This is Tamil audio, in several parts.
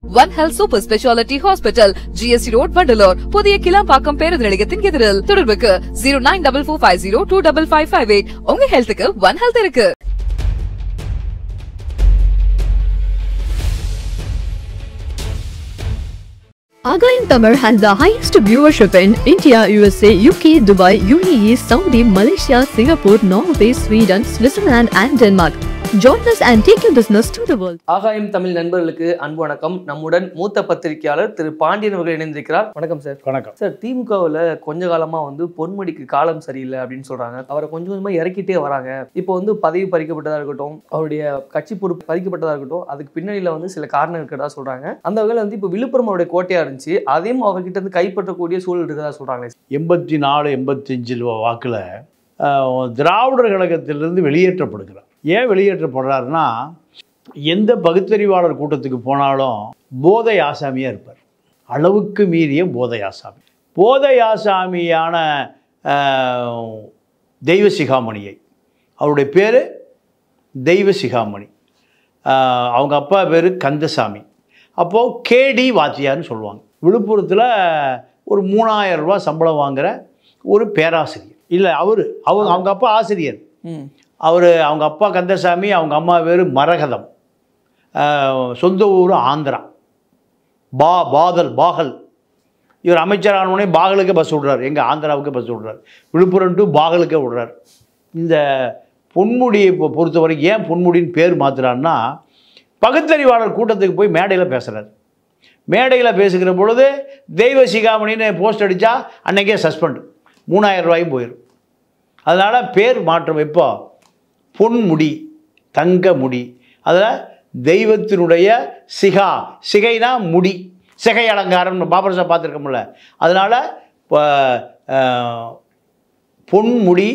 One Health Super Speciality Hospital, GST Road, Vandalore. புதிய கிளாம்பாக்கம் பேருந்து நிலையத்தின் எதிரில். தொடர்புக்கு 094450255558. உங்க ஹெல்த்துக்கு One Health இருக்கு. Again, Tamil has the highest viewership in India, USA, UK, Dubai, UAE, Saudi, Malaysia, Singapore, Norway, Sweden, Switzerland and Denmark. Join us and take your business to the world. ஆகாயம் தமிழ் நண்பர்களுக்கு அன்பு வணக்கம். நம்முடன் மூத்த பத்திரிகையாளர் திரு பாண்டியன் அவர்கள் இணைந்திருக்கிறார். வணக்கம் சார். வணக்கம் சார். திமுகவில் கொஞ்ச காலமா பொன்முடிக்கு காலம் சரியில்லை அப்படின்னு சொல்றாங்க. அவரை கொஞ்சம் கொஞ்சமா இறக்கிட்டே வராங்க. இப்போ பதவி பறிக்கப்பட்டதா இருக்கட்டும், அவருடைய கட்சி பொறுப்பு பறிக்கப்பட்டதா இருக்கட்டும், அதுக்கு பின்னணியில சில காரணம் இருக்கிறதா சொல்றாங்க. அந்த வகையில் இப்போ விழுப்புரம் அவருடைய கோட்டையா இருந்துச்சு, அதையும் அவர்கிட்ட கைப்பற்றக்கூடிய சூழல் இருக்கிறதா சொல்றாங்க. 84, 85 வாக்கில் திராவிடர் கழகத்திலிருந்து வெளியேற்றப்படுகிறார். ஏன் வெளியேற்றப்படுறாருன்னா, எந்த பகுத்தறிவாளர் கூட்டத்துக்கு போனாலும் போதை ஆசாமியாக இருப்பார். அளவுக்கு மீறிய போதை ஆசாமி. போதை ஆசாமியான தெய்வ சிகாமணியை, அவருடைய பேர் தெய்வ சிகாமணி, அவங்க அப்பா பேர் கந்தசாமி. அப்போது கேடி வாத்தியார்னு சொல்லுவாங்க. விழுப்புரத்தில் ஒரு 3000 ரூபா சம்பளம் வாங்குகிற ஒரு பேராசிரியர். இல்லை, அவங்க அப்பா ஆசிரியர். அவங்க அப்பா கந்தசாமி, அவங்க அம்மா பேர் மரகதம். சொந்த ஊர் ஆந்திரா, பாகல். இவர் அமைச்சரானோடனே பாகலுக்கே பஸ் விடுறார். எங்கள் ஆந்திராவுக்கு பஸ் விடுறார். விழுப்புரம் டு பாகலுக்கே விடுறார். இந்த பொன்முடியை பொறுத்த வரைக்கும் ஏன் பொன்முடின்னு பேர் மாற்றுறான்னா, பகுத்தறிவாளர் கூட்டத்துக்கு போய் மேடையில் பேசுகிறார். மேடையில் பேசுகிற பொழுது தெய்வ சிகாமணின்னு போஸ்ட் அடித்தா அன்றைக்கே சஸ்பெண்ட், 3000 ரூபாயும் போயிடும். அதனால் பேர் மாற்றம். இப்போ பொன்முடி, தங்க முடி. அதில் தெய்வத்தினுடைய சிகைனா முடி, சிகை அலங்காரம் பாபரசா பார்த்துருக்கோம்ல. அதனால் பொன்முடி,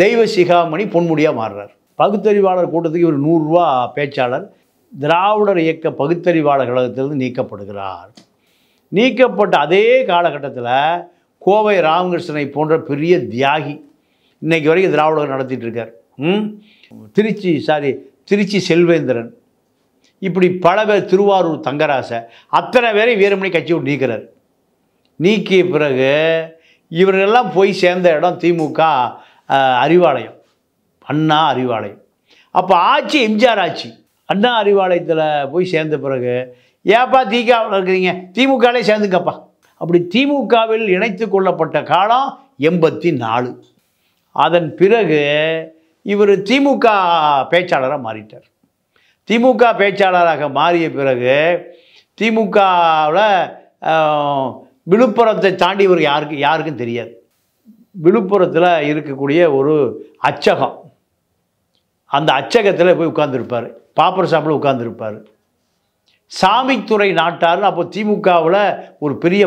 தெய்வ சிகாமணி பொன்முடியாக மாறுறார். பகுத்தறிவாளர் கூட்டத்துக்கு இவர் 100 ரூபா பேச்சாளர். திராவிடர் இயக்க பகுத்தறிவாளர் கழகத்திலிருந்து நீக்கப்படுகிறார். நீக்கப்பட்ட அதே காலகட்டத்தில் கோவை ராமகிருஷ்ணனை போன்ற பெரிய தியாகி இன்றைக்கு வரைக்கும் திராவிடர் நடத்திட்டு இருக்கார். திருச்சி செல்வேந்திரன், இப்படி பல பேர், திருவாரூர் தங்கராச, அத்தனை பேரை வீரமணி கட்சி விட்டு நீக்கிறார். நீக்கிய பிறகு இவர்களெல்லாம் போய் சேர்ந்த இடம் திமுக அறிவாலயம், அண்ணா அறிவாலயம். அப்போ ஆட்சி எம்ஜிஆர் ஆட்சி. அண்ணா அறிவாலயத்தில் போய் சேர்ந்த பிறகு, ஏப்பா திமுகவில் இருக்கிறீங்க, திமுகவிலே சேர்ந்துக்கப்பா. அப்படி திமுகவில் இணைத்து கொள்ளப்பட்ட காலம் 84. அதன் பிறகு இவர் திமுக பேச்சாளராக மாறிட்டார். திமுக பேச்சாளராக மாறிய பிறகு திமுகவில் விழுப்புரத்தை தாண்டி இவர் யாருக்கும் தெரியாது. விழுப்புரத்தில் இருக்கக்கூடிய ஒரு அச்சகம், அந்த அச்சகத்தில் போய் உட்கார்ந்துருப்பார். பாப்பர் ஷாப்பில் உட்கார்ந்துருப்பார். சாமித்துறை நாட்டார்னு அப்போ திமுகவில் ஒரு பெரிய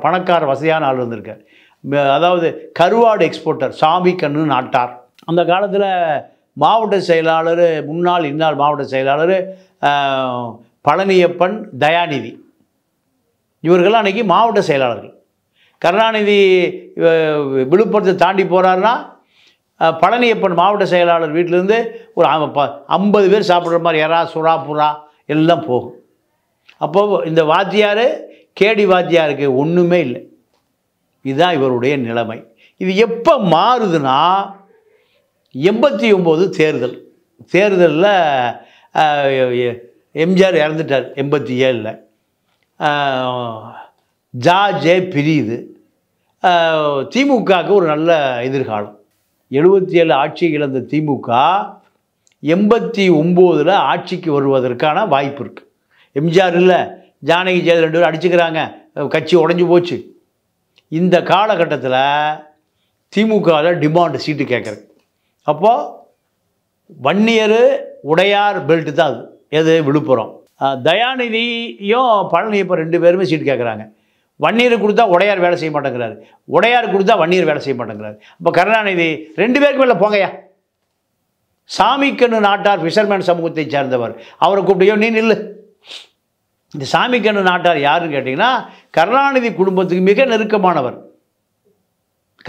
பணக்கார வசதியான ஆள் இருந்திருக்கார். அதாவது கருவாடு எக்ஸ்போர்ட்டர் சாமி கண்ணு நாட்டார். அந்த காலத்தில் மாவட்ட செயலாளர், இந்நாள் மாவட்ட செயலாளர் பழனியப்பன், தயாநிதி, இவர்கள்லாம் அன்றைக்கி மாவட்ட செயலாளர்கள். கருணாநிதி விழுப்புரத்தை தாண்டி போகிறாருன்னா பழனியப்பன் மாவட்ட செயலாளர் வீட்டிலேருந்து ஒரு 50 பேர் சாப்பிட்ற மாதிரி எறா, சுறா, புறா எல்லாம் போகும். அப்போது இந்த வாத்தியார், கேடி வாத்தியாருக்கு ஒன்றுமே இல்லை. இதுதான் இவருடைய நிலைமை. இது எப்போ மாறுதுன்னா, 89 தேர்தலில் எம்ஜிஆர் இறந்துட்டார். 87 ஜார்ஜே பிரியுது. திமுகவுக்கு ஒரு நல்ல எதிர்காலம். 77 ஆட்சி இழந்த திமுக 89 ஆட்சிக்கு வருவதற்கான வாய்ப்பு இருக்குது. எம்ஜிஆர் இல்லை, ஜானகி ஜெயலலிதா 2 பேரும் அடிச்சுக்கிறாங்க, கட்சி உடஞ்சி போச்சு. இந்த காலகட்டத்தில் திமுகவில் டிமாண்டு சீட்டு கேட்குறது. அப்போது வன்னியர் உடையார் பெல்ட்டு தான் அது. எது? விழுப்புரம். தயாநிதியும் பழனியப்பன் 2 பேருமே சீட்டு கேட்குறாங்க. வன்னியர் கொடுத்தா உடையார் வேலை செய்ய மாட்டேங்கிறாரு, உடையார் கொடுத்தா வன்னியர் வேலை செய்ய மாட்டேங்கிறாரு. அப்போ கருணாநிதி 2 பேருக்கு மேலே போங்கய்யா. சாமிக்கண்ணு நாட்டார் ஃபிஷர்மேன் சமூகத்தை சேர்ந்தவர், அவரை கூப்பிட்டு நீ நில்லு. இந்த சாமிக்கண்ணு நாட்டார் யாருன்னு கேட்டிங்கன்னா, கருணாநிதி குடும்பத்துக்கு மிக நெருக்கமானவர்.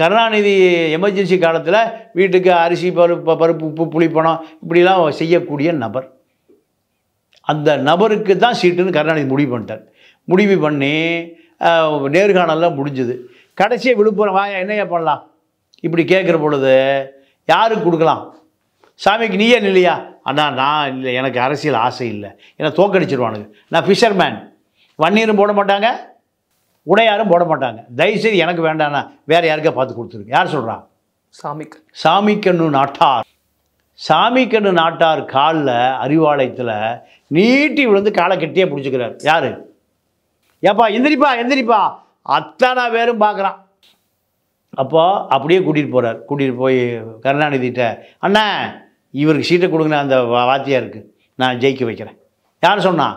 கருணாநிதி எமர்ஜென்சி காலத்தில் வீட்டுக்கு அரிசி, பருப்பு, உப்பு, புளிப்பணம் இப்படிலாம் செய்யக்கூடிய நபர். அந்த நபருக்கு தான் சீட்டுன்னு கருணாநிதி முடிவு பண்ணிட்டார். முடிவு பண்ணி நேர்காணலாம் முடிஞ்சுது. கடைசியாக விழுப்புரம் வாயா என்னையா பண்ணலாம் இப்படி கேட்குற பொழுது யாருக்கு கொடுக்கலாம்? சாமிக்கு நீயே இல்லையா? அண்ணா நான் இல்லை, எனக்கு அரசியல் ஆசை இல்லை, என்னை தோக்கடிச்சிருவானுங்க, நான் ஃபிஷர்மேன், வன்னீரும் போட மாட்டாங்க, உடையாரும் போட மாட்டாங்க, தயவுசெய்து எனக்கு வேண்டாண்ணா வேறு யாருக்கா பார்த்து கொடுத்துருக்கு. யார் சொல்கிறான்? சாமிக்கண்ணு நாட்டார். சாமிக்கண்ணு நாட்டார் காலில் அறிவாலயத்தில் நீட்டி விழுந்து காலை கட்டியே பிடிச்சிக்கிறார். யார்? ஏப்பா எந்திரிப்பா எந்திரிப்பா, அத்தனை பேரும் பார்க்குறான். அப்போ அப்படியே கூட்டிகிட்டு போகிறார். கூட்டிகிட்டு போய் கருணாநிதிட்ட, அண்ணா இவருக்கு சீட்டை கொடுங்க, அந்த வாத்தியாருக்கு நான் ஜெயிக்க வைக்கிறேன். யார் சொன்னான்?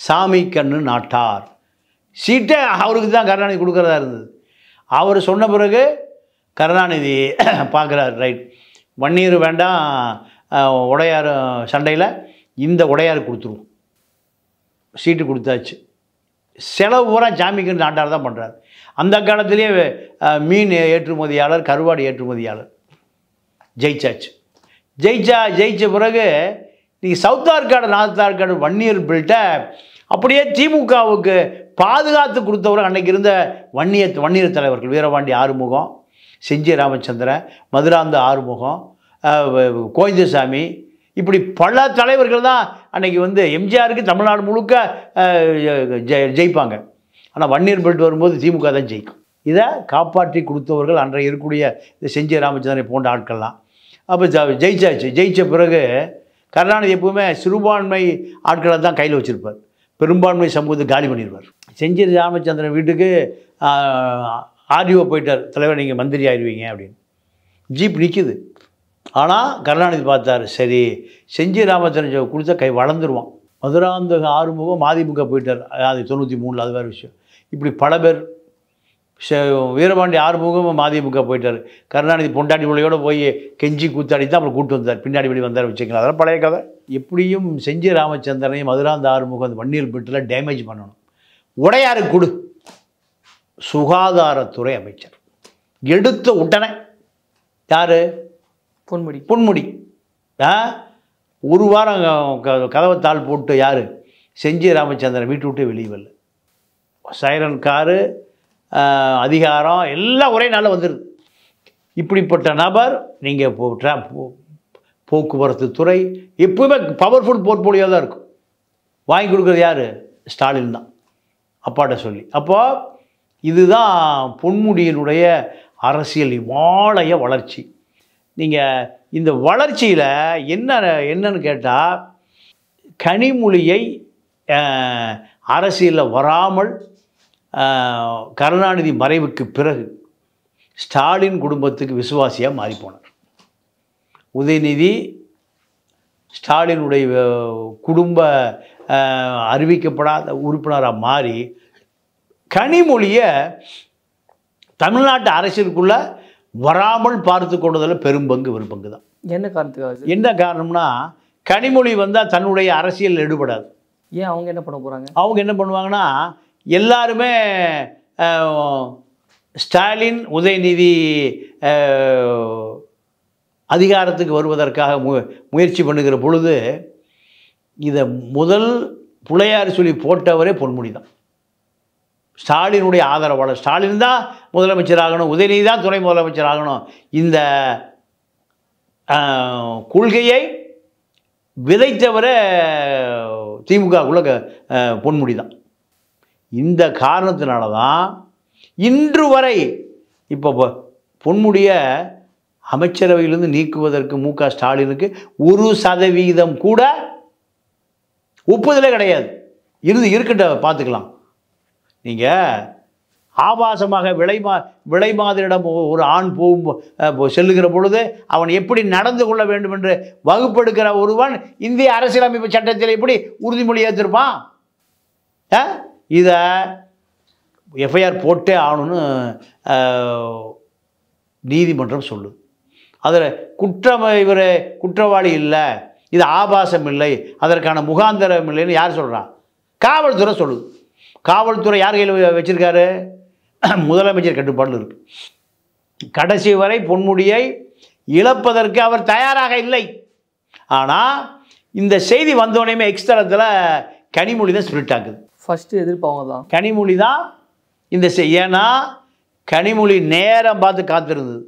சாமிக்கண்ணு நாட்டார். சீட்டை அவருக்கு தான் கருணாநிதி கொடுக்குறதா இருந்தது. அவர் சொன்ன பிறகு கருணாநிதி பார்க்குறாரு, ரைட் வன்னீர் வேண்டாம், உடையார் சண்டையில் இந்த உடையாருக்கு கொடுத்துருவோம். சீட்டு கொடுத்தாச்சு. செலவு பூரா சாமிக்கண்ணு நாட்டார் தான் பண்ணுறாரு. அந்த காலத்திலே மீன் ஏற்றுமதியாளர், கருவாடு ஏற்றுமதியாளர். ஜெயிச்சாச்சு. ஜெயிச்ச பிறகு நீங்கள் சவுத் ஆர்காடு நார்த் ஆர்காடு வன்னியர் பில்ட்டை அப்படியே திமுகவுக்கு பாதுகாத்து கொடுத்தவர் அன்றைக்கி இருந்த வன்னியர் தலைவர்கள் வீரபாண்டி ஆறுமுகம், செஞ்சி ராமச்சந்திரன், மதுராந்த ஆறுமுகம், கோவிந்தசாமி, இப்படி பல தலைவர்கள் தான் அன்றைக்கி எம்ஜிஆருக்கு தமிழ்நாடு முழுக்க ஜெயிப்பாங்க. ஆனால் வன்னியர் பெல்ட் வரும்போது திமுக தான் ஜெயிக்கும். இதை காப்பாற்றி கொடுத்தவர்கள் அன்றைய இருக்கக்கூடிய இந்த செஞ்சி ராமச்சந்திரனை போன்ற ஆட்கள்லாம். அப்போ ஜெயிச்சாச்சு. ஜெயித்த பிறகு கருணாநிதி எப்பவுமே சிறுபான்மை ஆட்களை தான் கையில் வச்சுருப்பார், பெரும்பான்மை சமூகத்தை காலி பண்ணிடுவார். செஞ்சி ராமச்சந்திரன் வீட்டுக்கு ஆர்டிஓ போயிட்டார், தலைவர் நீங்கள் மந்திரி ஆயிடுவீங்க அப்படின்னு. ஜீப் நிற்கிது. ஆனால் கருணாநிதி பார்த்தார், சரி செஞ்சி ராமச்சந்திரன் கொடுத்தா கை வளர்ந்துருவான். மதுராந்த ஆறுமுகம் மதிமுக போயிட்டார், அது 93, அது வேறு விஷயம். இப்படி பல பேர், வீரபாண்டி ஆறுமுகம் மதிமுக போயிட்டார். கருணாநிதி பொண்டாட்டி பிள்ளையோடு போய் கெஞ்சி கூத்தாடி தான் அப்புறம் கூட்டு வந்தார், பின்னாடி வெளியே வந்தார் வச்சுக்கலாம். அதெல்லாம் பழைய கதை. எப்படியும் செஞ்சி ராமச்சந்திரனையும் மதுராந்த ஆறுமுகம் அந்த வன்னியர் பெட்டில் டேமேஜ் பண்ணணும். உடையாருக்கு கொடு. சுகாதாரத்துறை அமைச்சர் எடுத்த உடனே யார்? பொன்முடி. ஒரு வாரம் கதவை தாள் போட்டு யார்? செஞ்சி ராமச்சந்திரன் வீட்டு விட்டு வெளியே வரல. சைரன் காரு, அதிகாரம் எல்லாம் ஒரே நாளில் வந்துடுது. இப்படிப்பட்ட நபர் நீங்கள் போக்குவரத்து துறை எப்பவுமே பவர்ஃபுல் போர்ட்போலியோ தான் இருக்கும். வாங்கி கொடுக்குறது யார்? ஸ்டாலின் தான், அப்பாட்ட சொல்லி. அப்போது இதுதான் பொன்முடியினுடைய அரசியல் இமாலய வளர்ச்சி. நீங்கள் இந்த வளர்ச்சியில் என்னன்னு கேட்டால், கனிமொழியை அரசியலில் வராமல் கருணாநிதி மறைவுக்கு பிறகு ஸ்டாலின் குடும்பத்துக்கு விசுவாசியாக மாறிப்போனார். உதயநிதி ஸ்டாலினுடைய குடும்ப அறிவிக்கப்படாத உறுப்பினராக மாறி கனிமொழியை தமிழ்நாட்டு அரசியலுக்குள்ளே வராமல் பார்த்து கொண்டதில் பெரும்பங்கு ஒரு பங்கு தான். என்ன காரணத்துக்காக? என்ன காரணம்னா, கனிமொழி வந்தால் தன்னுடைய அரசியல் எடுபடாது. ஏன்? அவங்க என்ன பண்ண போகிறாங்க? அவங்க என்ன பண்ணுவாங்கன்னா, எல்லாருமே ஸ்டாலின் உதயநிதி அதிகாரத்துக்கு வருவதற்காக முயற்சி பண்ணுகிற பொழுது இதை முதல் புலையார் சொல்லி போட்டவரே பொன்முடி தான். ஸ்டாலினுடைய ஆதரவாளர். ஸ்டாலின் தான் முதலமைச்சர் ஆகணும், உதயநிதி தான் துணை முதலமைச்சர் ஆகணும், இந்த கொள்கையை விதைத்தவரை திமுகக்குள்ள பொன்முடி தான். இந்த காரணத்தினால தான் இன்று வரை இப்போ பொன்முடிய அமைச்சரவையிலிருந்து நீக்குவதற்கு மு.க. ஸ்டாலினுக்கு 1% கூட ஒப்புதலே கிடையாது. இருக்கட்ட பார்த்துக்கலாம். நீங்கள் ஆபாசமாக விலை மாதிரிடம் ஒரு ஆண் செல்லுகிற பொழுது அவன் எப்படி நடந்து கொள்ள வேண்டும் என்று வகுப்பெடுக்கிற ஒருவன் இந்திய அரசியலமைப்பு சட்டத்தில் எப்படி உறுதிமொழி ஏற்றிருப்பான்? இதை எஃப்ஐஆர் போட்டே ஆகணும்னு நீதிமன்றம் சொல்லுது. அதில் இவர் குற்றவாளி இல்லை, இது ஆபாசம் இல்லை, அதற்கான முகாந்தரம் இல்லைன்னு யார் சொல்கிறான்? காவல்துறை சொல்லுது. காவல்துறை யார் கையில் வச்சுருக்காரு? முதலமைச்சர் கட்டுப்பாடில் இருக்கு. கடைசி வரை பொன்முடியை இழப்பதற்கு அவர் தயாராக இல்லை. ஆனால் இந்த செய்தி வந்தோடனே எக்ஸ்தலத்தில் கனிமொழி தான் ஸ்பிரிட் ஆகுது. ஃபஸ்ட்டு எதிர்ப்பு அவங்க தான். கனிமொழி தான் இந்த ஏன்னா கனிமொழி நேரம் பார்த்து காத்திருந்தது.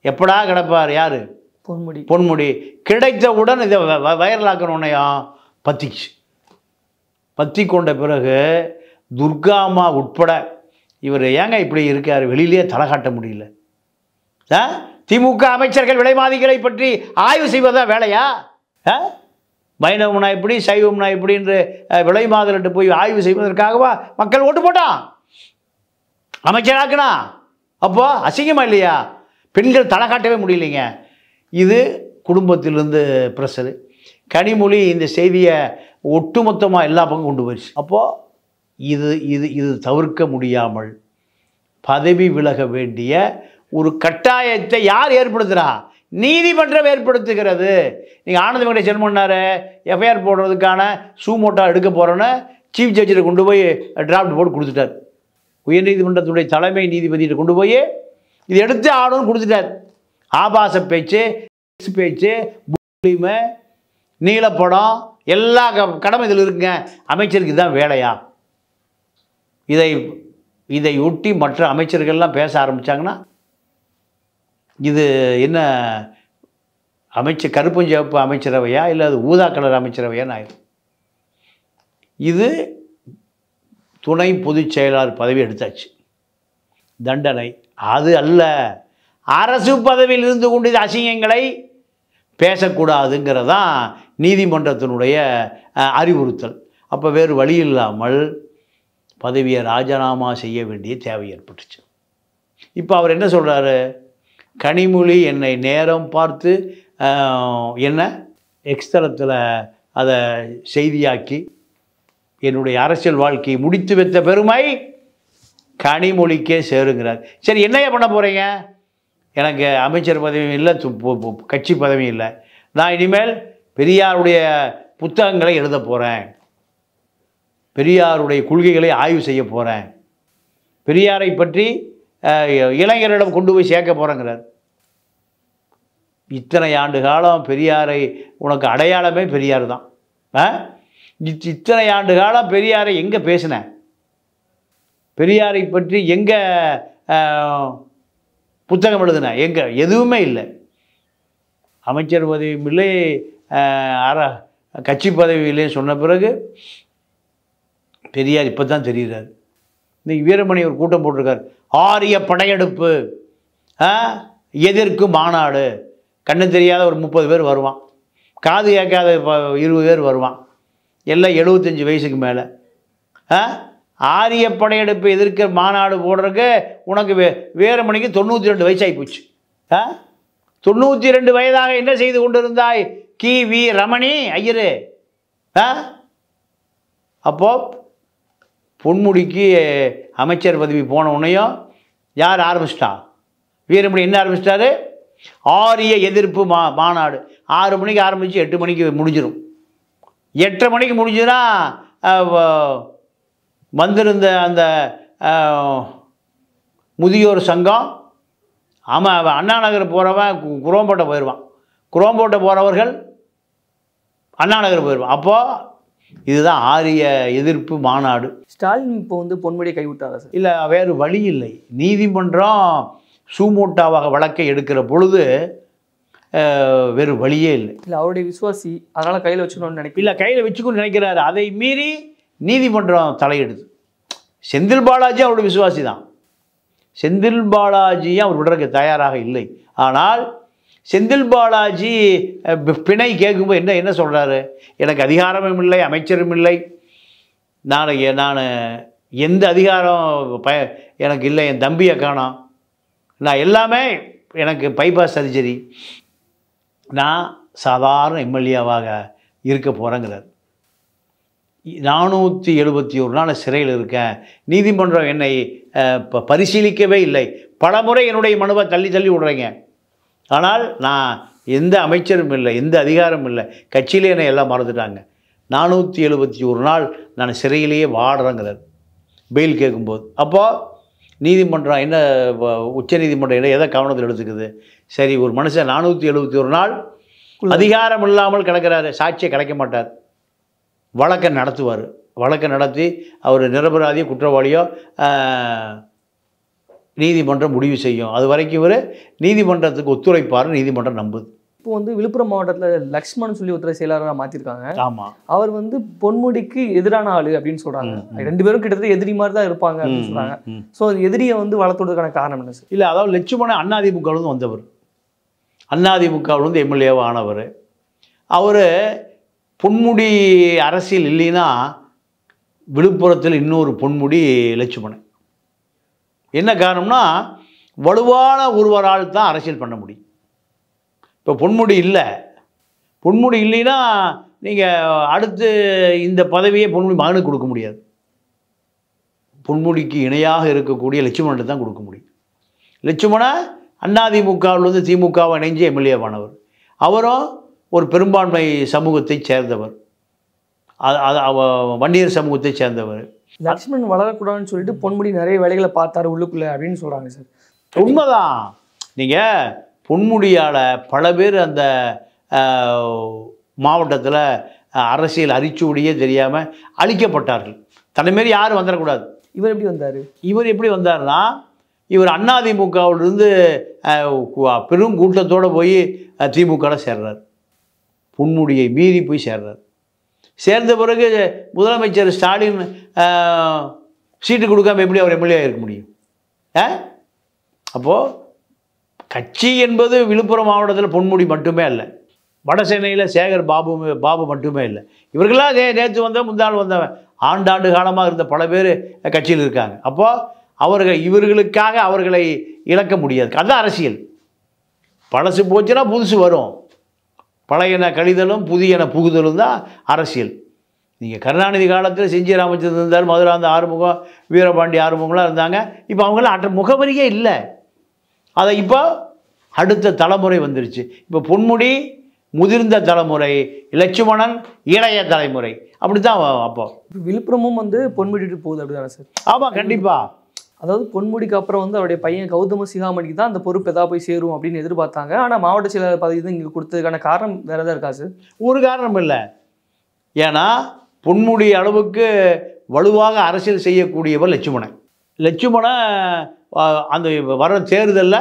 எப்படா கிடப்பார் யார்? பொன்முடி. கிடைத்தவுடன் இதை வைரலாக்கணுன்னையும் பற்றிச்சு. பற்றி கொண்ட பிறகு துர்காமா உட்பட இவர் ஏங்க இப்படி இருக்கார், வெளியிலேயே தலை காட்ட முடியல. திமுக அமைச்சர்கள் விலைவாதிகளை பற்றி ஆய்வு செய்வதா வேலையா? வைணவம்னா இப்படி சைவம்னா இப்படி என்று விலைமாதல்ட்டு போய் ஆய்வு செய்வதற்காகவா மக்கள் ஓட்டு போட்டான், அமைச்சராக்குனா? அப்போ அசிங்கமா இல்லையா? பெண்கள் தலை காட்டவே முடியலைங்க. இது குடும்பத்திலிருந்து ப்ரெஷரு. கனிமொழி இந்த செய்தியை ஒட்டுமொத்தமாக எல்லா பக்கம் கொண்டு போயிடுச்சு. அப்போது இது இது இது தவிர்க்க முடியாமல் பதவி விலக வேண்டிய ஒரு கட்டாயத்தை யார் ஏற்படுத்துகிறா? நீதிமன்றம் ஏற்படுத்துகிறது. நீங்கள் ஆனந்த வெங்கடேஷ் என்ன பண்ணார்? எஃப்ஐஆர் போடுறதுக்கான சூமோட்டா எடுக்க போகிறோன்னு சீஃப் ஜட்ஜில் கொண்டு போய் டிராஃப்ட் போட்டு கொடுத்துட்டார். உயர்நீதிமன்றத்துடைய தலைமை நீதிபதியிட்ட கொண்டு போய் இது எடுத்து ஆகணும்னு கொடுத்துட்டார். ஆபாச பேச்சு, நீலப்படம் எல்லா கடமை இதில் இருக்குங்க. அமைச்சருக்கு இதுதான் வேலையா? இதை ஒட்டி மற்ற அமைச்சர்கள்லாம் பேச ஆரம்பித்தாங்கன்னா இது என்ன அமைச்சர் கருப்பஞ்சிவப்பு அமைச்சரவையா இல்லை அது ஊதா கலர் அமைச்சரவையான்னு ஆயிடும். இது துணை பொதுச் செயலாளர் பதவி எடுத்தாச்சு. தண்டனை அது அல்ல. அரசு பதவியில் இருந்து கொண்டு இது அசிங்கங்களை பேசக்கூடாதுங்கிறதான் நீதிமன்றத்தினுடைய அறிவுறுத்தல். அப்போ வேறு வழி இல்லாமல் பதவியை ராஜினாமா செய்ய வேண்டிய தேவை ஏற்பட்டுச்சு. இப்போ அவர் என்ன சொல்கிறாரு? கனிமொழி என்னை நேரம் பார்த்து என்ன எக்ஸ்தலத்தில் அதை செய்தியாக்கி என்னுடைய அரசியல் வாழ்க்கையை முடித்து வைத்த பெருமை கனிமொழிக்கே சேருங்கிறார். சரி, என்னையா பண்ண போகிறீங்க? எனக்கு அமைச்சர் பதவியும் இல்லை, கட்சி பதவியும் இல்லை. நான் இனிமேல் பெரியாருடைய புத்தகங்களை எழுத போகிறேன், பெரியாருடைய கொள்கைகளை ஆய்வு செய்ய போகிறேன், பெரியாரை பற்றி இளைஞரிடம் கொண்டு போய் சேர்க்க போகிறேங்கிறார். இத்தனை ஆண்டு காலம் பெரியாரை உனக்கு அடையாளமே பெரியார் தான். இத்தனை ஆண்டு காலம் பெரியாரை எங்கே பேசினேன்? பெரியாரை பற்றி எங்கே புத்தகம் எழுதுனேன்? எங்கே? எதுவுமே இல்லை. அமைச்சர் பதவியும் இல்லை, கட்சி பதவியிலே சொன்ன பிறகு பெரியார் இப்போ தான் தெரிகிறார். இன்றைக்கி வீரமணி ஒரு கூட்டம் போட்டிருக்கார். ஆரிய படையெடுப்பு, எதிர்க்கு மாநாடு. கண்ணு தெரியாத ஒரு 30 பேர் வருவான், காது கேட்காத 20 பேர் வருவான், எல்லாம் 75 வயசுக்கு மேலே. ஆரிய படையெடுப்பு எதிர்க்க மாநாடு போடுறதுக்கு உனக்கு வீரமணிக்கு 92 வயசாகி போச்சு. 92 வயதாக என்ன செய்து கொண்டிருந்தாய் கி.வி. ரமணி ஐயரு? அப்போ பொன்முடிக்கு அமைச்சர் பதவி போன உடனேயும் யார் ஆரம்பிச்சிட்டா? வீரமணி என்ன ஆரம்பிச்சிட்டாரு? ஆரிய எதிர்ப்பு மாநாடு. 6 மணிக்கு ஆரம்பித்து 8 மணிக்கு முடிஞ்சிடும். 8:30 மணிக்கு முடிஞ்சுன்னா வந்திருந்த அந்த முதியோர் சங்கம், ஆமாம், அண்ணா நகர் போகிறவன் குரோம்பேட்டை போயிடுவான், குரோம்பேட்டை போகிறவர்கள் அண்ணா நகர் போயிடுவான். அப்போது இதுதான் ஆரிய எதிர்ப்பு மாநாடு. ஸ்டாலின் இப்போ பொன்முடியை கைவிட்டாரா சார்? இல்லை, வேறு வழி இல்லை. நீதிமன்றம் சூமோட்டாவாக வழக்கை எடுக்கிற பொழுது வேறு வழியே இல்லை. இல்லை, அவருடைய விசுவாசி, அதனால் கையில் வச்சுக்கணும்னு நினைக்கல. இல்லை, கையில் வச்சுக்கணும்னு நினைக்கிறாரு. அதை மீறி நீதிமன்றம் தலையிடுது. செந்தில் பாலாஜி அவருடைய விசுவாசி தான். செந்தில் பாலாஜியை அவர் விடுறதுக்கு தயாராக இல்லை. ஆனால் செந்தில் பாலாஜி பிணை கேட்கும்போது என்ன சொல்கிறாரு? எனக்கு அதிகாரமும் இல்லை, அமைச்சரும் இல்லை, நான் எந்த அதிகாரம் எனக்கு இல்லை, என் தம்பியை காணோம், நான் எல்லாமே எனக்கு பைபாஸ் சர்ஜரி, நான் சாதாரண எம்எல்ஏவாக இருக்க போகிறேங்கிறார். 471 நாள் சிறையில் இருக்கேன், நீதிமன்றம் என்னை பரிசீலிக்கவே இல்லை, பலமுறை என்னுடைய மனுவை தள்ளி விடுறீங்க, ஆனால் நான் எந்த அமைச்சரும் இல்லை, எந்த அதிகாரமும் இல்லை, கட்சியிலே என்னை எல்லாம் மறந்துட்டாங்க, 471 நாள் நான் சிறையிலேயே வாடுறேங்கிறார் பெயில் கேட்கும்போது. அப்போது நீதிமன்றம் என்ன, உச்ச நீதிமன்றம் என்ன எதை கவனத்தில் எடுத்துக்குது? சரி, ஒரு மனுஷன் 471 நாள் அதிகாரம் இல்லாமல் கிடக்கிறாரு, சாட்சியை கிடைக்க மாட்டார், வழக்கை நடத்துவார். வழக்கை நடத்தி அவர் நிரபராதியோ குற்றவாளியோ நீதிமன்றம் முடிவு செய்யும். அது வரைக்கும் இவர் நீதிமன்றத்துக்கு ஒத்துழைப்பார், நீதிமன்றம் நம்புது. இப்போ வந்து விழுப்புரம் மாவட்டத்தில் லக்ஷ்மண் சொல்லி ஒருத்தரை செயலாளராக மாற்றிருக்காங்க. ஆமாம், அவர் வந்து பொன்முடிக்கு எதிரான ஆளு அப்படின்னு சொல்றாங்க. 2 பேரும் கிட்டத்தட்ட எதிரி மாதிரி தான் இருப்பாங்க அப்படின்னு சொல்றாங்க. ஸோ எதிரியை வந்து வளர்த்துறதுக்கான காரணம் என்ன சார்? இல்லை, அதாவது லட்சுமணன் அதிமுகவிலிருந்து வந்தவர், அதிமுகவிலிருந்து எம்எல்ஏவாக ஆனவர். அவர் பொன்முடி அரசியல் இல்லைன்னா விழுப்புரத்தில் இன்னொரு பொன்முடி லட்சுமணன். என்ன காரணம்னா வலுவான ஒருவரால் தான் அரசியல் பண்ண முடியும். இப்போ பொன்முடி இல்லை, பொன்முடி இல்லைன்னா நீங்கள் அடுத்து இந்த பதவியை பொன்முடி மகனுக்கு கொடுக்க முடியாது. பொன்முடிக்கு இணையாக இருக்கக்கூடிய லட்சுமணன் தான் கொடுக்க முடியும். லட்சுமணன் அதிமுகவிலிருந்து திமுகவை இணைஞ்சு எம்எல்ஏவானவர். அவரும் ஒரு பெரும்பான்மை சமூகத்தை சேர்ந்தவர், வன்னியர் சமூகத்தை சேர்ந்தவர். லக்ஷ்மணன் வளரக்கூடாதுன்னு சொல்லிட்டு பொன்முடி நிறைய வேலைகளை பார்த்தாரு உள்ளுக்குள்ள அப்படின்னு சொல்றாங்க சார். உண்மைதான். நீங்கள் பொன்முடியால் பல பேர் அந்த மாவட்டத்தில் அரசியல் அரிச்சுவடியே தெரியாமல் அழிக்கப்பட்டார்கள். தன்னைமாரி யாரும் வந்துடக்கூடாது. இவர் எப்படி வந்தார்? இவர் எப்படி வந்தார்னா, இவர் அதிமுகவிலிருந்து பெரும் கூட்டத்தோடு போய் திமுகவில் சேர்றார். பொன்முடியை மீறி போய் சேர்றார். சேர்ந்த பிறகு முதலமைச்சர் ஸ்டாலின் சீட்டு கொடுக்காம எப்படி அவர் எம்எல்ஏ இருக்க முடியும்? அப்போது கட்சி என்பது விழுப்புரம் மாவட்டத்தில் பொன்முடி மட்டுமே இல்லை, வட சென்னையில் சேகர் பாபு மட்டுமே இல்லை. இவர்களாக நேற்று வந்தவன் முந்தாள் வந்தவன் ஆண்டாண்டு காலமாக இருந்த பல பேர் கட்சியில் இருக்காங்க. அப்போது இவர்களுக்காக அவர்களை இழக்க முடியாது. அதுதான் அரசியல். பழசு போச்சுன்னா புதுசு வரும், பழையன கழிதலும் புதியன புகுதலும் தான் அரசியல். நீங்கள் கருணாநிதி காலத்தில் செஞ்சி ராமச்சந்திரன் இருந்தார், மதுராந்த ஆறுமுகம், வீரபாண்டி ஆறுமுகம்லாம் இருந்தாங்க. இப்போ அவங்களாம் முகவரியே இல்லை. அதை இப்போ அடுத்த தலைமுறை வந்துருச்சு. இப்போ பொன்முடி முதிர்ந்த தலைமுறை, லட்சுமணன் இளைய தலைமுறை, அப்படி தான். அப்போ விழுப்புரமும் வந்து பொன்முடிட்டு போகுது அப்படிதானே சார்? ஆமாம், கண்டிப்பாக. அதாவது பொன்முடிக்கு அப்புறம் வந்து அவருடைய பையன் கௌதம சிகாமணிக்கு தான் அந்த பொறுப்பு எதாவது போய் சேரும் அப்படின்னு எதிர்பார்த்தாங்க. ஆனால் மாவட்ட செயலாளர் பதவி தான் இங்கே கொடுத்ததுக்கான காரணம் வேறு எதாவது இருக்கா சார்? ஒரு காரணம் இல்லை. ஏன்னா பொன்முடி அளவுக்கு வலுவாக அரசியல் செய்யக்கூடியவர் லட்சுமணன். லட்சுமணன் அந்த வர தேர்தலில்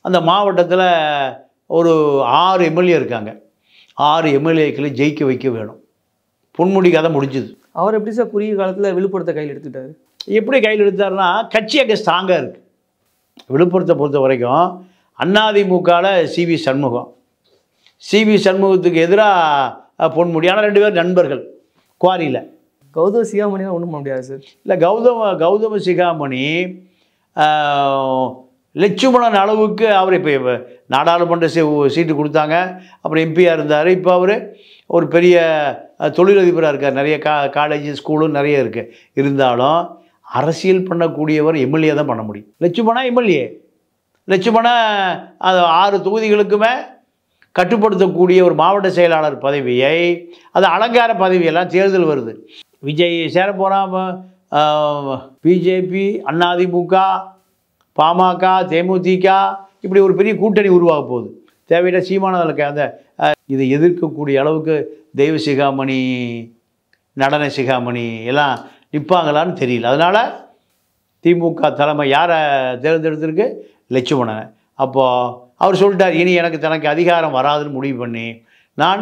அந்த மாவட்டத்தில் ஒரு 6 எம்எல்ஏ இருக்காங்க. 6 எம்எல்ஏக்களை ஜெயிக்க வைக்க வேணும். பொன்முடி கதை முடிஞ்சுது. அவர் எப்படி சார் குறுகிய காலத்தில் விழுப்புரத்தை கையில் எடுத்துக்கிட்டாரு? எப்படி கையில் எடுத்தாருன்னா, கட்சி அங்கே ஸ்ட்ராங்காக இருக்குது. விழுப்புரத்தை பொறுத்த வரைக்கும் அதிமுகவில் சிவி சண்முகத்துக்கு எதிராக பொன்முடி. ஆனால் 2 பேர் நண்பர்கள் குவாரியில். கௌதம சிகாமணியாக ஒன்றும் பண்ண முடியாது சார். இல்லை, கௌதம சிகாமணி லட்சுமணன் அளவுக்கு அவர் இப்போ நாடாளுமன்ற சீட்டு கொடுத்தாங்க, அப்புறம் எம்பியாக இருந்தார். இப்போ அவர் ஒரு பெரிய தொழிலதிபராக இருக்கார். நிறைய காலேஜ் ஸ்கூலும் நிறைய இருக்குது. இருந்தாலும் அரசியல் பண்ணக்கூடியவர் எம்எல்ஏ தான் பண்ண முடியும். லட்சுமணன் எம்எல்ஏ. லட்சுமணன் 6 தொகுதிகளுக்குமே கட்டுப்படுத்தக்கூடிய ஒரு மாவட்ட செயலாளர் பதவியை, அது அலங்கார பதவியெல்லாம் தேர்தல் வருது. விஜய் சேர போகிறான், பிஜேபி, அதிமுக, பாமக, தேமுதிக, இப்படி ஒரு பெரிய கூட்டணி உருவாக போகுது. தேவையில்லை சீமானதில் அந்த இதை எதிர்க்கக்கூடிய அளவுக்கு தெய்வ சிகாமணி, நடன சிகாமணி எல்லாம் நிற்பாங்களான்னு தெரியல. அதனால் திமுக தலைமை யாரை தேர்ந்தெடுத்திருக்கு? லட்சுமணன். அப்போது அவர் சொல்லிட்டார், இனி தனக்கு அதிகாரம் வராதுன்னு முடிவு பண்ணி நான்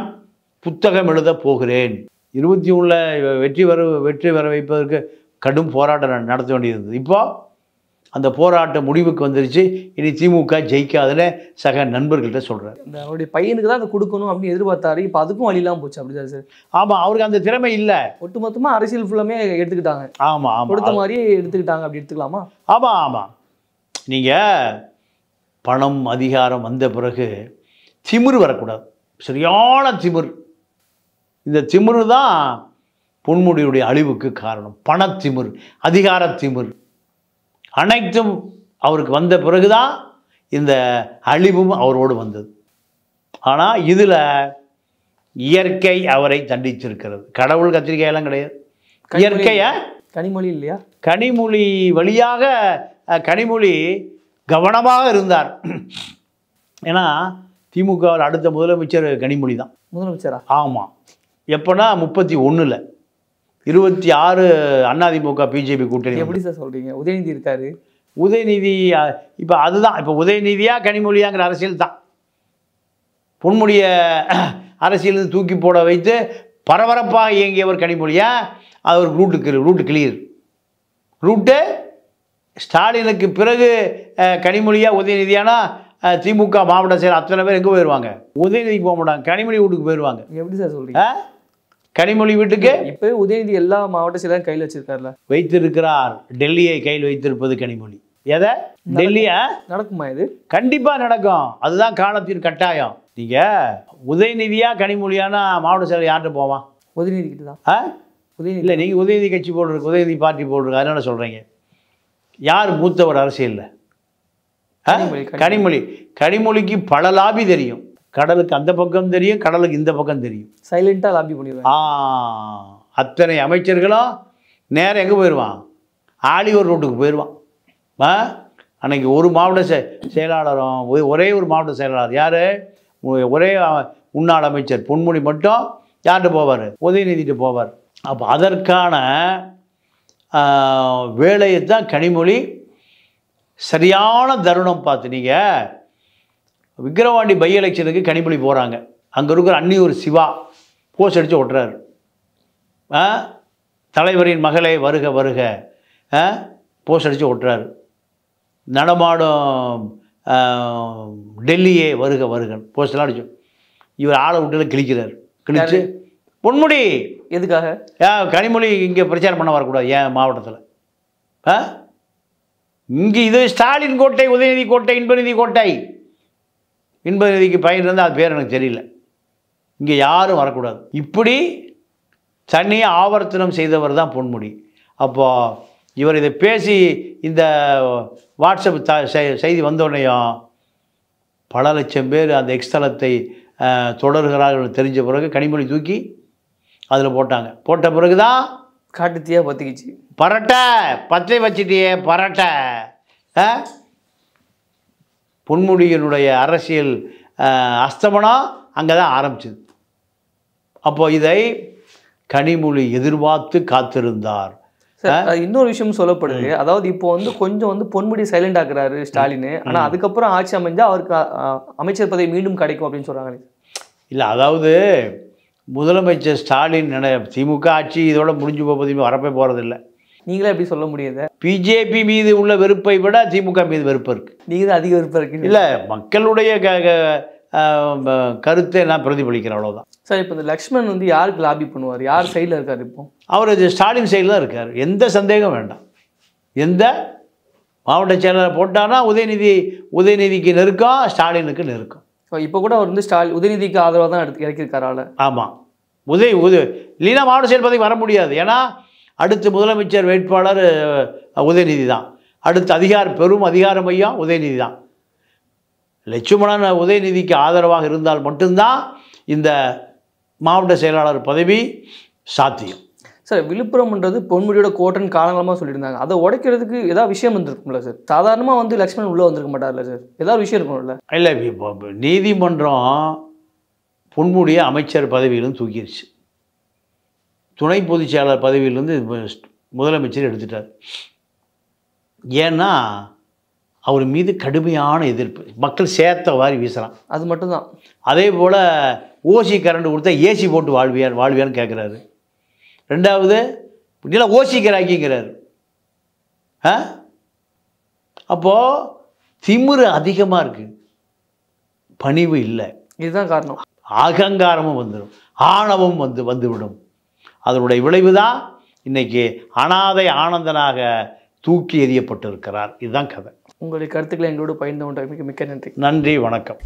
புத்தகம் எழுத போகிறேன். 21 வெற்றி வர வைப்பதற்கு கடும் போராட்டம் நடத்த வேண்டியிருந்தது. இப்போது அந்த போராட்ட முடிவுக்கு வந்துருச்சு. இனி திமுக ஜெயிக்காதுன்னு சக நண்பர்கள்ட்ட சொல்கிறார். இந்த அவருடைய பையனுக்கு தான் அதை கொடுக்கணும் அப்படின்னு எதிர்பார்த்தாரு. இப்போ அதுக்கும் வழியெல்லாம் போச்சு அப்படிதான் சார்? ஆமாம், அவருக்கு அந்த திறமை இல்லை. ஒட்டுமொத்தமாக அரசியல் ஃபுல்லாமே எடுத்துக்கிட்டாங்க. ஆமாம், கொடுத்த மாதிரியே எடுத்துக்கிட்டாங்க. அப்படி எடுத்துக்கலாமா? ஆமாம். நீங்கள் பணம் அதிகாரம் வந்த பிறகு திமிரு வரக்கூடாது. சரியான திமிரு. இந்த திமிரு தான் பொன்முடியுடைய அழிவுக்கு காரணம். பணத்திமிரு, அதிகாரத்திமிரு அனைத்தும் அவருக்கு வந்த பிறகுதான் இந்த அழிவும் அவரோடு வந்தது. ஆனால் இதில் இயற்கை அவரை தண்டிச்சிருக்கிறது. கடவுள் கத்திரிக்கையெல்லாம் கிடையாது. இயற்கையை கனிமொழி இல்லையா? கனிமொழி வழியாக கனிமொழி கவனமாக இருந்தார். ஏன்னா திமுகவில் அடுத்த முதலமைச்சர் கனிமொழி தான். முதலமைச்சரா? ஆமாம். எப்போனா 31ல் 26 அதிமுக பிஜேபி கூட்டணி. எப்படி சார் சொல்கிறீங்க? உதயநிதி இருக்காரு. உதயநிதி இப்போ அதுதான், இப்போ உதயநிதியா கனிமொழியாங்கிற அரசியல் தான். பொன்முடிய அரசியல் தூக்கி போட வைத்து பரபரப்பாக இயங்கியவர் கனிமொழியா, அது ஒரு ரூட்டு கிளியர். ரூட்டு ஸ்டாலினுக்கு பிறகு கனிமொழியா உதயநிதியானா திமுக மாவட்ட செயலர் அத்தனை பேர் எங்கே போயிடுவாங்க? உதயநிதிக்கு போக மாட்டாங்க, கனிமொழி வீட்டுக்கு போயிடுவாங்க. எப்படி சார் சொல்கிறீங்க? கனிமொழி வீட்டுக்கு இப்போ உதயநிதி எல்லா மாவட்ட செயலரும் கையில் வச்சிருக்காருல. வைத்திருக்கிறார். டெல்லியை கையில் வைத்திருப்பது கனிமொழி. எதை? டெல்லியா? நடக்குமா இது? கண்டிப்பாக நடக்கும். அதுதான் காலத்தின் கட்டாயம். நீங்கள் உதயநிதியா கனிமொழியானா மாவட்ட செயலர் யார்கிட்ட போவான்? உதயநிதி கிட்ட தான். உதயநிதி இல்லை, நீங்கள் உதயநிதி கட்சி போடுறதுக்கு, உதயநிதி பார்ட்டி போடுறதுக்கு, அதனால சொல்கிறீங்க. யார் மூத்தவர் அரசியலில்? கனிமொழி. கனிமொழிக்கு பல லாபி தெரியும். கடலுக்கு அந்த பக்கம் தெரியும், கடலுக்கு இந்த பக்கம் தெரியும். சைலண்டாக லாபி பண்ணிடுவாங்க. அத்தனை அமைச்சர்களும் நேரம் எங்கே போயிடுவான்? ஆலிவர் ரோட்டுக்கு போயிடுவான். அன்னைக்கு ஒரு மாவட்ட செயலாளரும் ஒரே ஒரு மாவட்ட செயலாளர் யார்? ஒரே முன்னாள் அமைச்சர் பொன்முடி மட்டும் யார்கிட்ட போவார்? உதயநிதிட்டு போவார். அப்போ அதற்கான வேலையை தான் கனிமொழி சரியான தருணம் பார்த்து. நீங்கள் விக்கிரவாண்டி பை எலெக்ஷனுக்கு கனிமொழி போகிறாங்க. அங்கே இருக்கிற அன்னியூர் சிவா போஸ்ட் அடித்து ஒட்டுறாரு. தலைவரின் மகளே வருக வருக போஸ்ட் அடித்து ஒட்டுறாரு. நடமாடும் டெல்லியே வருக வருக போஸ்டெல்லாம் அடிச்சு இவர் ஆளை விட்டு கிழிக்கிறார். கிழிச்சு பொன்முடி எதுக்காக? கனிமொழி இங்கே பிரச்சாரம் பண்ண வரக்கூடாது ஏன் மாவட்டத்தில்? இங்கே இது ஸ்டாலின் கோட்டை, உதயநிதி கோட்டை, இன்பநிதி கோட்டை. இன்பநிதிக்கு பயிர் இருந்தால் அது பேர் எனக்கு தெரியல. இங்கே யாரும் வரக்கூடாது. இப்படி தனியாக ஆவர்த்தனம் செய்தவர் தான் பொன்முடி. அப்போது இவர் இதை பேசி இந்த வாட்ஸ்அப் செய்தி வந்தோடனையும் பல லட்சம் பேர் அந்த எக்ஸ்தலத்தை தொடர்கிறார்கள் தெரிஞ்ச பிறகு கனிமொழி தூக்கி அதில் போட்டாங்க. போட்ட பிறகு தான் காட்டுத்தியாக பற்றிக்கிச்சு. பரட்டை பச்சை வச்சிட்டியே பரட்டை. பொன்முடியினுடைய அரசியல் அஸ்தமனம் அங்கே தான் ஆரம்பிச்சது. அப்போது இதை கனிமொழி எதிர்பார்த்து காத்திருந்தார். இன்னொரு விஷயம் சொல்லப்படுது. அதாவது இப்போ வந்து கொஞ்சம் பொன்முடி சைலண்ட் ஆக்குறாரு ஸ்டாலின். ஆனால் அதுக்கப்புறம் ஆட்சி அமைஞ்சா அவருக்கு அமைச்சர் பதவி மீண்டும் கிடைக்கும் அப்படின்னு சொல்கிறாங்க. இல்லை, அதாவது முதலமைச்சர் ஸ்டாலின் திமுக ஆட்சி இதோட முடிஞ்சு போவதையுமே வரப்பே போகிறதில்லை. நீங்களே எப்படி சொல்ல முடியாது? பிஜேபி மீது உள்ள வெறுப்பை விட திமுக மீது வெறுப்பு இருக்குது. நீங்கள் தான் அதிக வெறுப்பு இருக்கு. இல்லை, மக்களுடைய கருத்தை நான் பிரதிபலிக்கிறேன், அவ்வளோதான். சார், இப்போ இந்த லக்ஷ்மண் யாருக்கு லாபி பண்ணுவார்? யார் சைடில் இருக்கார்? இப்போ அவர் ஸ்டாலின் சைடில் தான் இருக்கார். எந்த சந்தேகம் வேண்டாம். எந்த மாவட்ட செயலரை போட்டானா உதயநிதிக்கு நெருக்கம், ஸ்டாலினுக்கு நெருக்கம். இப்போ கூட அவர் உதயநிதிக்கு ஆதரவாக தான் இறக்கியிருக்காரால. ஆமாம். இல்லைன்னா மாவட்ட செயல் பதவி வர முடியாது. ஏன்னா அடுத்த முதலமைச்சர் வேட்பாளர் உதயநிதி தான். அடுத்த பெரும் அதிகார மையம் உதயநிதி தான். லட்சுமணன் உதயநிதிக்கு ஆதரவாக இருந்தால் மட்டும்தான் இந்த மாவட்ட செயலாளர் பதவி சாத்தியம். சார், விழுப்புரம்ன்றது பொன்முடியோட கோட்டைன்னு காலங்காலமாக சொல்லியிருந்தாங்க. அதை உடைக்கிறதுக்கு ஏதாவது விஷயம் வந்துருக்கும்ல சார்? சாதாரணமாக லக்ஷ்மணன் உள்ளே வந்திருக்க மாட்டார்ல சார்? ஏதாவது விஷயம் இருக்கும்ல? இல்லை, நீதிமன்றம் பொன்முடிய அமைச்சர் பதவியிலும் தூக்கிடுச்சு. துணை பொதுச் செயலாளர் பதவியிலிருந்து முதலமைச்சர் எடுத்துட்டார். ஏன்னா அவர் மீது கடுமையான எதிர்ப்பு. மக்கள் சேர்த்த வாரி வீசலாம். அது மட்டும்தான். அதே போல் ஓசி கரண்ட் கொடுத்தா ஏசி போட்டு வாழ்வியான்னு கேட்குறாரு. ரெண்டாவது இல்லை ஓசி கிராக்கிங்கிறாரு. அப்போது திமிரு அதிகமாக இருக்குது, பணிவு இல்லை. இதுதான் காரணம். அகங்காரமும் வந்துடும், ஆணவம் வந்துவிடும். அதனுடைய விளைவு தான் இன்றைக்கி அனாதை ஆனந்தனாக தூக்கி எறியப்பட்டிருக்கிறார். இதுதான் கதை. உங்களுடைய கருத்துக்களை எங்களோடு பகிர்ந்து கொண்டமைக்கு மிக்க நன்றி. நன்றி, வணக்கம்.